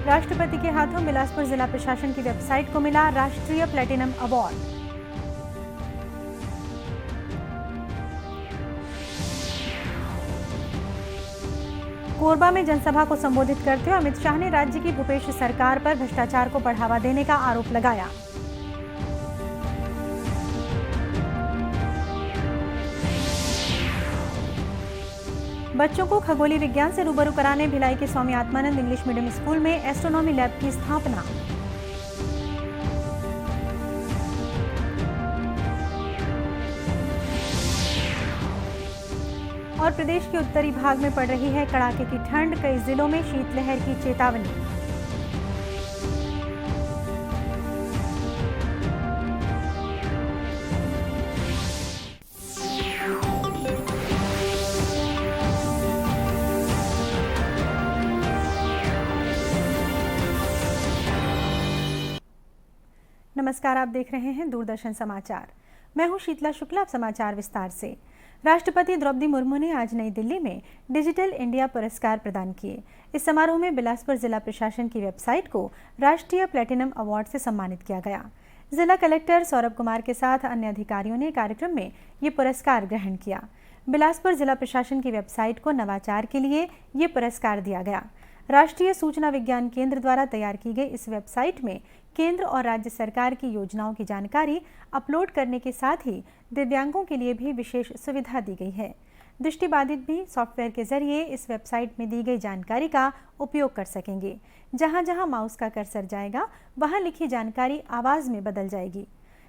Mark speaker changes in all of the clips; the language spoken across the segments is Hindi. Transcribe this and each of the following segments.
Speaker 1: राष्ट्रपति के हाथों बिलासपुर जिला प्रशासन की वेबसाइट को मिला राष्ट्रीय प्लेटिनम अवार्ड। कोरबा में जनसभा को संबोधित करते हुए अमित शाह ने राज्य की भूपेश सरकार पर भ्रष्टाचार को बढ़ावा देने का आरोप लगाया। बच्चों को खगोलीय विज्ञान से रूबरू कराने भिलाई के Swami Atmanand English medium school में एस्ट्रोनॉमी लैब की स्थापना। और प्रदेश के उत्तरी भाग में पड़ रही है कड़ाके की ठंड, कई जिलों में शीतलहर की चेतावनी। नमस्कार, आप देख रहे हैं दूरदर्शन समाचार। मैं हूं शीतला शुक्ला। अब समाचार विस्तार से। राष्ट्रपति द्रौपदी मुर्मू ने आज नई दिल्ली में डिजिटल इंडिया पुरस्कार प्रदान किए। इस समारोह में बिलासपुर जिला प्रशासन की वेबसाइट को राष्ट्रीय प्लेटिनम अवार्ड से सम्मानित किया गया। जिला कलेक्टर सौरभ कुमार के साथ अन्य अधिकारियों ने कार्यक्रम में ये पुरस्कार ग्रहण किया। बिलासपुर जिला प्रशासन की वेबसाइट को नवाचार के लिए ये पुरस्कार दिया गया। राष्ट्रीय सूचना विज्ञान केंद्र द्वारा तैयार की गई इस वेबसाइट में केंद्र और राज्य सरकार की योजनाओं की जानकारी अपलोड करने के साथ ही दिव्यांगों के लिए भी विशेष सुविधा दी गई है। दृष्टिबाधित भी सॉफ्टवेयर के जरिए इस वेबसाइट में दी गई जानकारी का उपयोग कर सकेंगे। जहां जहां माउस का कर्सर जाएगा वहां लिखी जानकारी आवाज में बदल जाएगी।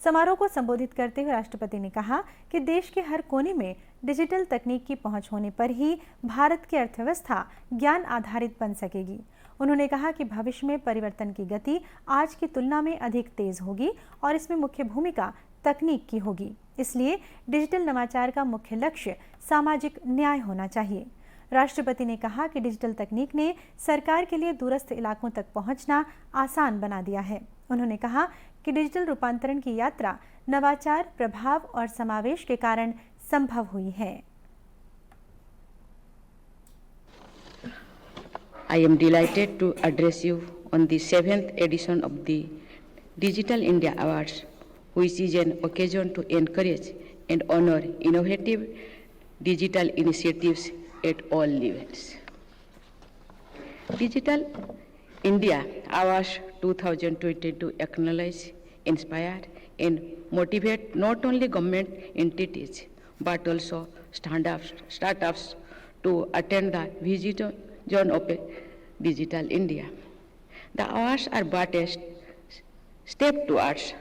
Speaker 1: समारोह को संबोधित करते हुए राष्ट्रपति ने कहा कि देश के हर कोने में डिजिटल तकनीक की पहुंच होने पर ही भारत की अर्थव्यवस्था ज्ञान आधारित बन सकेगी। उन्होंने कहा कि भविष्य में परिवर्तन की गति आज की तुलना में अधिक तेज होगी और इसमें मुख्य भूमिका तकनीक की होगी। इसलिए डिजिटल नवाचार का मुख्य लक्ष्य सामाजिक न्याय होना चाहिए। राष्ट्रपति ने कहा कि डिजिटल तकनीक ने सरकार के लिए दूरस्थ इलाकों तक पहुंचना आसान बना दिया है। उन्होंने कहा कि डिजिटल रूपांतरण की यात्रा नवाचार, प्रभाव और समावेश के कारण संभव हुई है।
Speaker 2: I am delighted to address you on the 7th edition of the Digital India Awards, which is an occasion to encourage and honor innovative digital initiatives at all levels. Digital India Awards 2022 acknowledge, inspire and motivate not only government entities but also startups to attend the vision of a digital India. The awards are but a step towards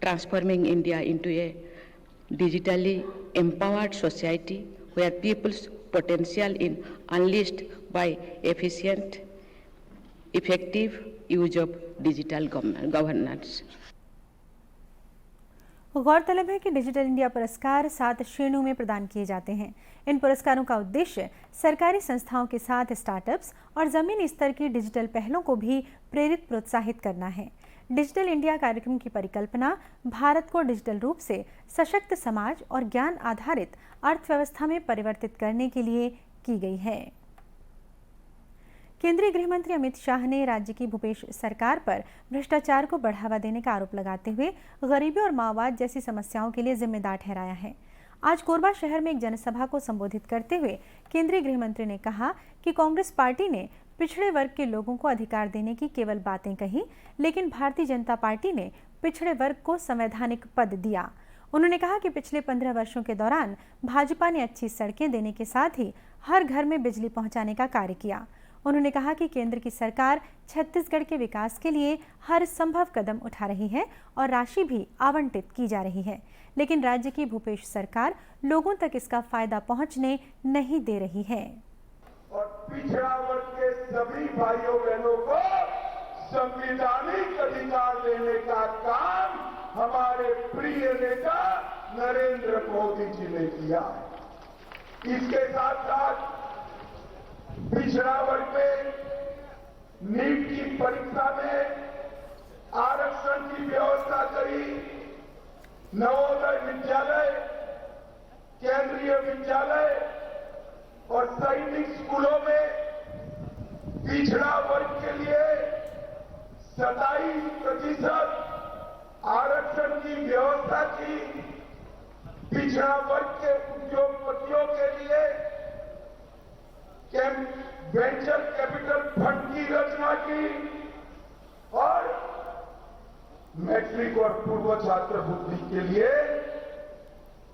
Speaker 2: transforming India into a digitally empowered society where people's potential is unleashed by efficient, effective use of digital governance.
Speaker 1: गौरतलब है कि डिजिटल इंडिया पुरस्कार 7 श्रेणियों में प्रदान किए जाते हैं। इन पुरस्कारों का उद्देश्य सरकारी संस्थाओं के साथ स्टार्टअप्स और जमीनी स्तर की डिजिटल पहलों को भी प्रेरित प्रोत्साहित करना है। डिजिटल इंडिया कार्यक्रम की परिकल्पना भारत को डिजिटल रूप से सशक्त समाज और ज्ञान आधारित अर्थव्यवस्था में परिवर्तित करने के लिए की गई है। केंद्रीय गृह मंत्री अमित शाह ने राज्य की भूपेश सरकार पर भ्रष्टाचार को बढ़ावा देने का आरोप लगाते हुए गरीबी और माओवाद जैसी समस्याओं के लिए जिम्मेदार ठहराया है। आज कोरबा शहर में एक जनसभा को संबोधित करते हुए केंद्रीय गृह मंत्री ने कहा कि कांग्रेस पार्टी ने पिछड़े वर्ग के लोगों को अधिकार देने की केवल बातें कही, लेकिन भारतीय जनता पार्टी ने पिछड़े वर्ग को संवैधानिक पद दिया। उन्होंने कहा कि पिछले 15 वर्षों के दौरान भाजपा ने अच्छी सड़कें देने के साथ ही हर घर में बिजली पहुंचाने का कार्य किया। उन्होंने कहा कि केंद्र की सरकार छत्तीसगढ़ के विकास के लिए हर संभव कदम उठा रही है और राशि भी आवंटित की जा रही है, लेकिन राज्य की भूपेश सरकार लोगों तक इसका फायदा पहुंचने नहीं दे रही है।
Speaker 3: और पिछड़ा वर्ग के सभी भाइयों बहनों को संवैधानिक अधिकार देने का काम हमारे प्रिय नेता नरेंद्र मोदी जी ने किया। इसके साथ साथ पिछड़ा वर्ग में नीट की परीक्षा में आरक्षण की व्यवस्था करी। नवोदय विद्यालय, केंद्रीय विद्यालय और सैनिक स्कूलों में पिछड़ा वर्ग के लिए 27% आरक्षण की व्यवस्था की, पिछड़ा वर्ग के उद्योगपतियों के लिए वेंचर कैपिटल फंड की रचना की और मैट्रिक और पूर्व छात्रवृत्ति के लिए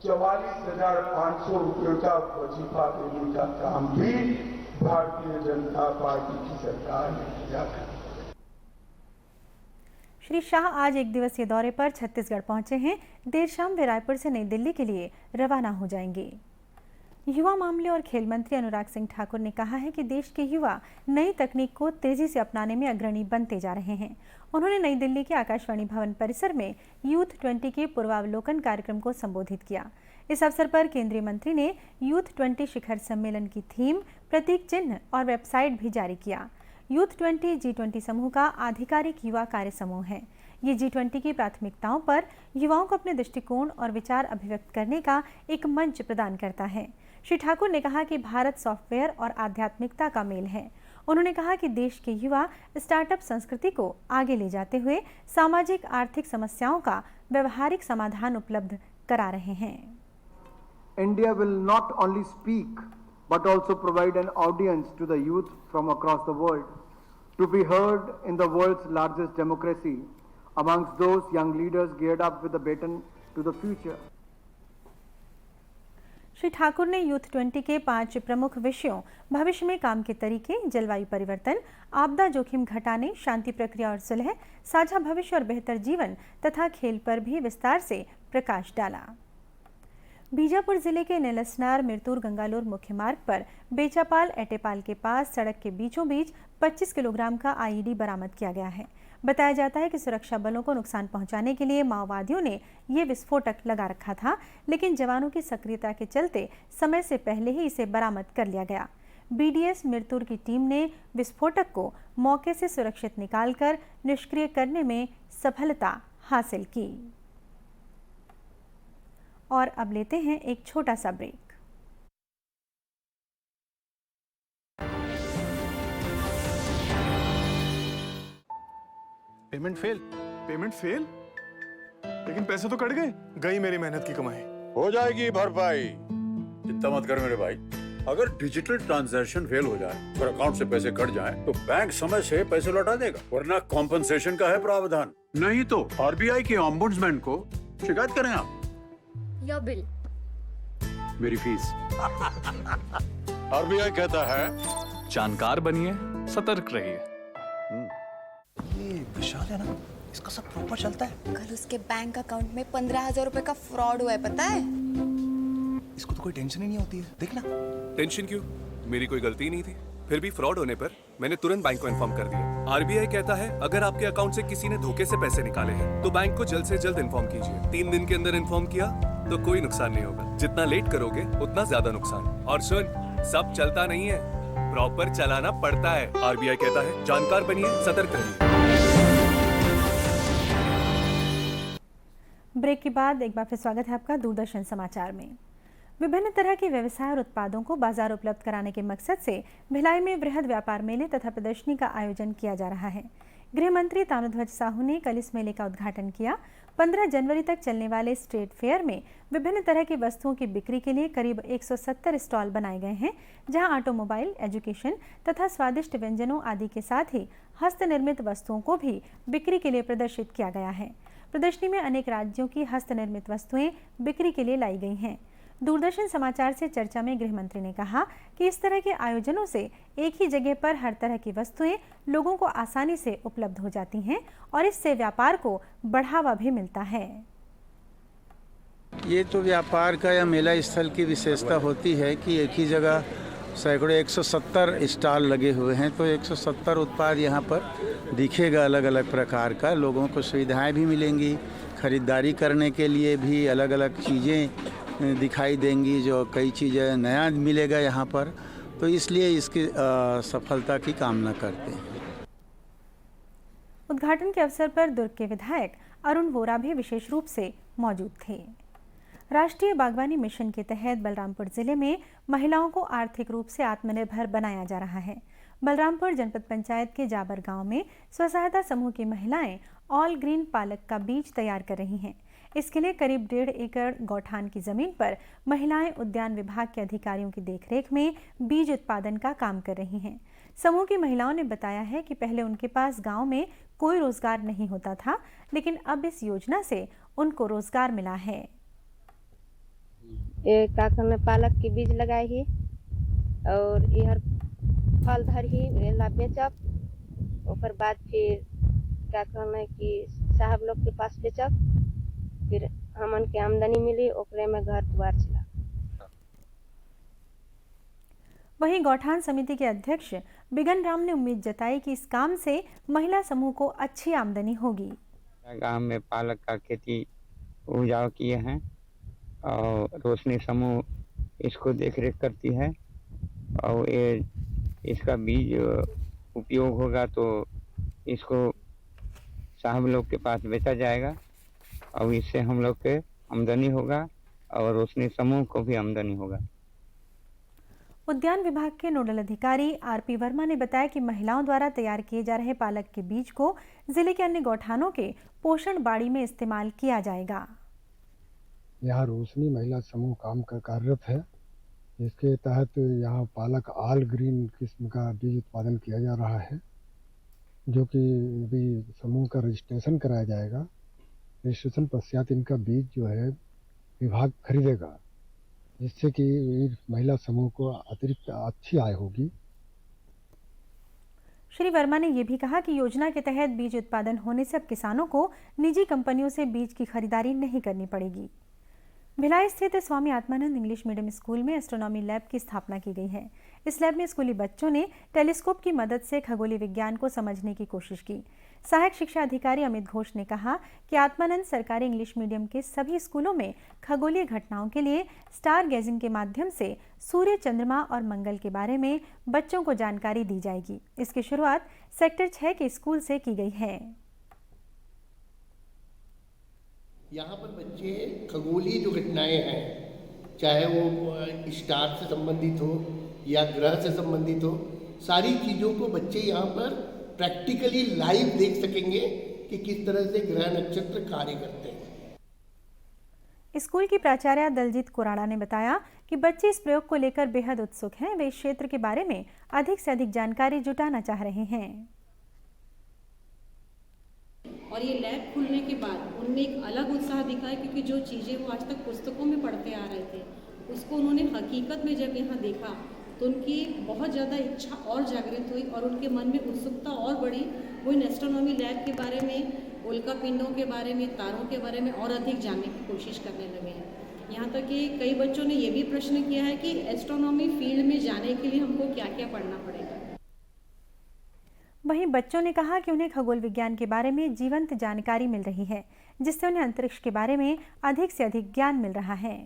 Speaker 3: 44,500 रुपये का वजीफा देने का काम भी भारतीय जनता पार्टी की सरकार ने किया था।
Speaker 1: श्री शाह आज एक दिवसीय दौरे पर छत्तीसगढ़ पहुंचे हैं। देर शाम वे रायपुर से नई दिल्ली के लिए रवाना हो जाएंगे। युवा मामले और खेल मंत्री अनुराग सिंह ठाकुर ने कहा है कि देश के युवा नई तकनीक को तेजी से अपनाने में अग्रणी बनते जा रहे हैं। उन्होंने नई दिल्ली के आकाशवाणी भवन परिसर में यूथ 20 के पूर्वावलोकन कार्यक्रम को संबोधित किया। इस अवसर पर केंद्रीय मंत्री ने यूथ 20 शिखर सम्मेलन की थीम, प्रतीक चिन्ह और वेबसाइट भी जारी किया। यूथ 20 G20 समूह का आधिकारिक युवा कार्य समूह है। ये G20 की प्राथमिकताओं पर युवाओं को अपने दृष्टिकोण और विचार अभिव्यक्त करने का एक मंच प्रदान करता है। श्री ठाकुर ने कहा कि भारत सॉफ्टवेयर और आध्यात्मिकता का मेल है। उन्होंने कहा कि देश के युवा स्टार्टअप संस्कृति को आगे ले जाते हुए सामाजिक आर्थिक समस्याओं का व्यवहारिक समाधान उपलब्ध करा रहे हैं।
Speaker 4: India will not only speak but also provide an audience to the youth from across the world to be heard in the world's largest democracy amongst those young leaders geared up with the baton to the future.
Speaker 1: Shri Thakur ने यूथ 20 के 5 प्रमुख विषयों भविष्य में काम के तरीके, जलवायु परिवर्तन, आपदा जोखिम घटाने, शांति प्रक्रिया और सुलह, साझा भविष्य और बेहतर जीवन तथा खेल पर भी विस्तार से प्रकाश डाला। बीजापुर जिले के नेलसनार मिरतुर गंगालूर मुख्य मार्ग पर बेचापाल एटेपाल के पास सड़क के बीचों बीच 25 किलोग्राम का आईईडी बरामद किया गया है। बताया जाता है कि सुरक्षा बलों को नुकसान पहुंचाने के लिए माओवादियों ने ये विस्फोटक लगा रखा था, लेकिन जवानों की सक्रियता के चलते समय से पहले ही इसे बरामद कर लिया गया। बीडीएस मिरतुर की टीम ने विस्फोटक को मौके से सुरक्षित निकालकर निष्क्रिय करने में सफलता हासिल की। और अब लेते हैं एक छोटा सा ब्रेक।
Speaker 5: Payment fail? लेकिन पैसे तो कट गए। गई मेरी मेहनत की कमाई।
Speaker 6: हो जाएगी भरपाई, चिंता मत कर मेरे भाई। अगर डिजिटल ट्रांजैक्शन फेल हो जाए और अकाउंट से पैसे कट जाएं, तो बैंक समय से पैसे लौटा देगा, वरना कॉम्पनसेशन का है प्रावधान। नहीं तो आरबीआई के ओम्बुड्समैन को शिकायत करें आप।
Speaker 7: या बिल,
Speaker 6: मेरी फीस। आरबीआई कहता है,
Speaker 8: जानकार बनिए, सतर्क रहिए।
Speaker 5: ये विशाल है ना, इसका सब प्रॉपर चलता है।
Speaker 7: कल उसके बैंक अकाउंट में 15,000 रुपए का फ्रॉड हुआ है, पता है?
Speaker 5: इसको तो कोई टेंशन ही नहीं होती है, देखना।
Speaker 9: टेंशन क्यों? मेरी कोई गलती ही नहीं थी। फिर भी फ्रॉड होने पर मैंने तुरंत बैंक को इन्फॉर्म कर दिया। आरबीआई कहता है, अगर आपके अकाउंट से किसी ने धोखे से पैसे निकाले हैं तो बैंक को जल्द से जल्द इन्फॉर्म कीजिए। 3 दिन के अंदर इन्फॉर्म किया तो कोई नुकसान नहीं होगा। जितना लेट करोगे उतना ज्यादा नुकसान। और सुन, सब चलता नहीं है, प्रॉपर चलाना पड़ता है। आरबीआई कहता है, जानकार बनिए, सतर्क रहिए।
Speaker 1: ब्रेक के बाद एक बार फिर स्वागत है आपका दूरदर्शन समाचार में। विभिन्न तरह के व्यवसाय और उत्पादों को बाजार उपलब्ध कराने के मकसद से भिलाई में वृहद व्यापार मेले तथा प्रदर्शनी का आयोजन किया जा रहा है। गृह मंत्री ताम्रध्वज साहू ने कल इस मेले का उद्घाटन किया। 15 जनवरी तक चलने वाले स्ट्रीट फेयर में विभिन्न तरह की वस्तुओं की बिक्री के लिए करीब 170 स्टॉल बनाए गए हैं, जहां ऑटोमोबाइल, एजुकेशन तथा स्वादिष्ट व्यंजनों आदि के साथ ही हस्तनिर्मित वस्तुओं को भी बिक्री के लिए प्रदर्शित किया गया है। प्रदर्शनी में अनेक राज्यों की हस्तनिर्मित वस्तुएं बिक्री के लिए लाई गई हैं। दूरदर्शन समाचार से चर्चा में गृह मंत्री ने कहा कि इस तरह के आयोजनों से एक ही जगह पर हर तरह की वस्तुएं लोगों को आसानी से उपलब्ध हो जाती हैं और इससे व्यापार को बढ़ावा भी मिलता है।
Speaker 10: ये तो व्यापार का या मेला स्थल की विशेषता होती है कि एक ही जगह सैकड़ों 170 स्टॉल लगे हुए हैं, तो 170 उत्पाद यहाँ पर दिखेगा अलग अलग प्रकार का। लोगों को सुविधाएं भी मिलेंगी, खरीदारी करने के लिए भी अलग अलग चीज़ें दिखाई देंगी, जो कई चीज़ें नया मिलेगा यहाँ पर, तो इसलिए इसकी सफलता की कामना करते हैं।
Speaker 1: उद्घाटन के अवसर पर दुर्ग के विधायक अरुण वोरा भी विशेष रूप से मौजूद थे। राष्ट्रीय बागवानी मिशन के तहत बलरामपुर जिले में महिलाओं को आर्थिक रूप से आत्मनिर्भर बनाया जा रहा है। बलरामपुर जनपद पंचायत के जाबर गांव में स्वसहायता समूह की महिलाएं ऑल ग्रीन पालक का बीज तैयार कर रही हैं। इसके लिए करीब 1.5 एकड़ गौठान की जमीन पर महिलाएं उद्यान विभाग के अधिकारियों की देखरेख में बीज उत्पादन का काम कर रही हैं। समूह की महिलाओं ने बताया है कि पहले उनके पास गांव में कोई रोजगार नहीं होता था, लेकिन अब इस योजना से उनको रोजगार मिला है।
Speaker 11: काका में पालक की बीज लगाई ही और यह फल धर ही ला बेचब, ओकर बाद फिर काका में कि साहब लोग के पास बेचब, फिर हमन के आमदनी मिली, ओकरे में घर द्वार चला।
Speaker 1: वहीं गौठान समिति के अध्यक्ष बिगन राम ने उम्मीद जताई कि इस काम से महिला समूह को अच्छी आमदनी होगी।
Speaker 12: गांव में पालक का खेती उपजाऊ किए हैं और रोशनी समूह इसको देखरेख करती है और ये इसका बीज उपयोग होगा तो इसको साहब लोग के पास बेचा जाएगा और इससे हम लोग के आमदनी होगा और रोशनी समूह को भी आमदनी होगा।
Speaker 1: उद्यान विभाग के नोडल अधिकारी आरपी वर्मा ने बताया कि महिलाओं द्वारा तैयार किए जा रहे पालक के बीज को जिले के अन्य गौठानों के पोषण बाड़ी में इस्तेमाल किया जाएगा।
Speaker 13: यहाँ रोशनी महिला समूह काम का कार्यरत है। इसके तहत यहाँ पालक ऑल ग्रीन किस्म का बीज उत्पादन किया जा रहा है, जो कि भी समूह का रजिस्ट्रेशन कराया जाएगा। रजिस्ट्रेशन पश्चात इनका बीज जो है विभाग खरीदेगा, जिससे कि महिला समूह को अतिरिक्त अच्छी आय होगी।
Speaker 1: श्री वर्मा ने यह भी कहा कि योजना के तहत बीज उत्पादन होने से अब किसानों को निजी कंपनियों से बीज की खरीदारी नहीं करनी पड़ेगी। भिलाई स्थित Swami Atmanand English medium school में एस्ट्रोनॉमी लैब की स्थापना की गई है। इस लैब में स्कूली बच्चों ने टेलीस्कोप की मदद से खगोलीय विज्ञान को समझने की कोशिश की। सहायक शिक्षा अधिकारी अमित घोष ने कहा कि आत्मानंद सरकारी इंग्लिश मीडियम के सभी स्कूलों में खगोलीय घटनाओं के लिए स्टार गेजिंग के माध्यम से सूर्य, चंद्रमा और मंगल के बारे में बच्चों को जानकारी दी जाएगी। इसकी शुरुआत सेक्टर 6 के स्कूल से की गई है।
Speaker 14: यहाँ पर बच्चे खगोलीय जो घटनाएं हैं, चाहे वो स्टार से संबंधित हो या ग्रह से संबंधित हो, सारी चीज़ों को बच्चे यहाँ पर प्रैक्टिकली लाइव देख सकेंगे कि किस तरह से ग्रह नक्षत्र कार्य करते हैं।
Speaker 1: स्कूल की प्राचार्य दलजीत कुराड़ा ने बताया कि बच्चे इस प्रयोग को लेकर बेहद उत्सुक हैं। वे इस क्षेत्र के बारे में अधिक से अधिक जानकारी जुटाना चाह रहे हैं।
Speaker 15: और ये लैब खुलने के बाद उनमें एक अलग उत्साह दिखा है, क्योंकि जो चीज़ें वो आज तक पुस्तकों में पढ़ते आ रहे थे उसको उन्होंने हकीकत में जब यहाँ देखा तो उनकी बहुत ज़्यादा इच्छा और जागृत हुई और उनके मन में उत्सुकता और बढ़ी। वो इन एस्ट्रोनॉमी लैब के बारे में, उल्का पिंडों के बारे में, तारों के बारे में और अधिक जानने की कोशिश करने लगे हैं। यहाँ तक कि कई बच्चों ने ये भी प्रश्न किया है कि एस्ट्रोनॉमी फील्ड में जाने के लिए हमको क्या क्या पढ़ना पड़ेगा।
Speaker 1: वहीं बच्चों ने कहा कि उन्हें खगोल विज्ञान के बारे में जीवंत जानकारी मिल रही है, जिससे उन्हें अंतरिक्ष के बारे में अधिक से अधिक ज्ञान मिल रहा है।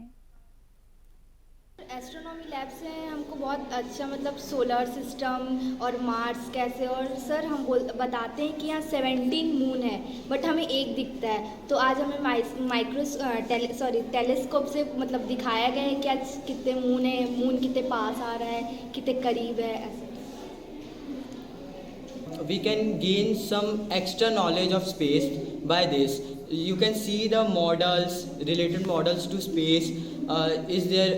Speaker 16: एस्ट्रोनॉमी लैब से हमको बहुत अच्छा मतलब सोलर सिस्टम और मार्स कैसे, और सर हम बताते हैं कि यहाँ 17 मून है बट हमें एक दिखता है, तो आज हमें टेलीस्कोप से मतलब दिखाया गया है कि आज कितने मून है, मून कितने पास आ रहा है, कितने करीब है। ऐसे
Speaker 17: we can gain some extra knowledge of space by this. You can see the models, related models to space. Is there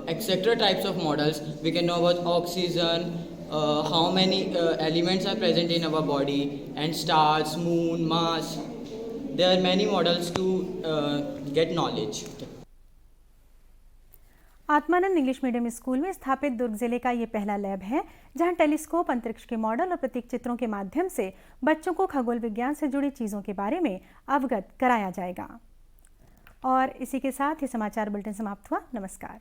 Speaker 17: etc. types of models. We can know about oxygen, how many elements are present in our body, and stars, moon, Mars. There are many models to get knowledge.
Speaker 1: Atmanand English medium school में स्थापित दुर्ग जिले का ये पहला लैब है, जहां टेलीस्कोप, अंतरिक्ष के मॉडल और प्रतीक चित्रों के माध्यम से बच्चों को खगोल विज्ञान से जुड़ी चीज़ों के बारे में अवगत कराया जाएगा। और इसी के साथ ही समाचार बुलेटिन समाप्त हुआ। नमस्कार।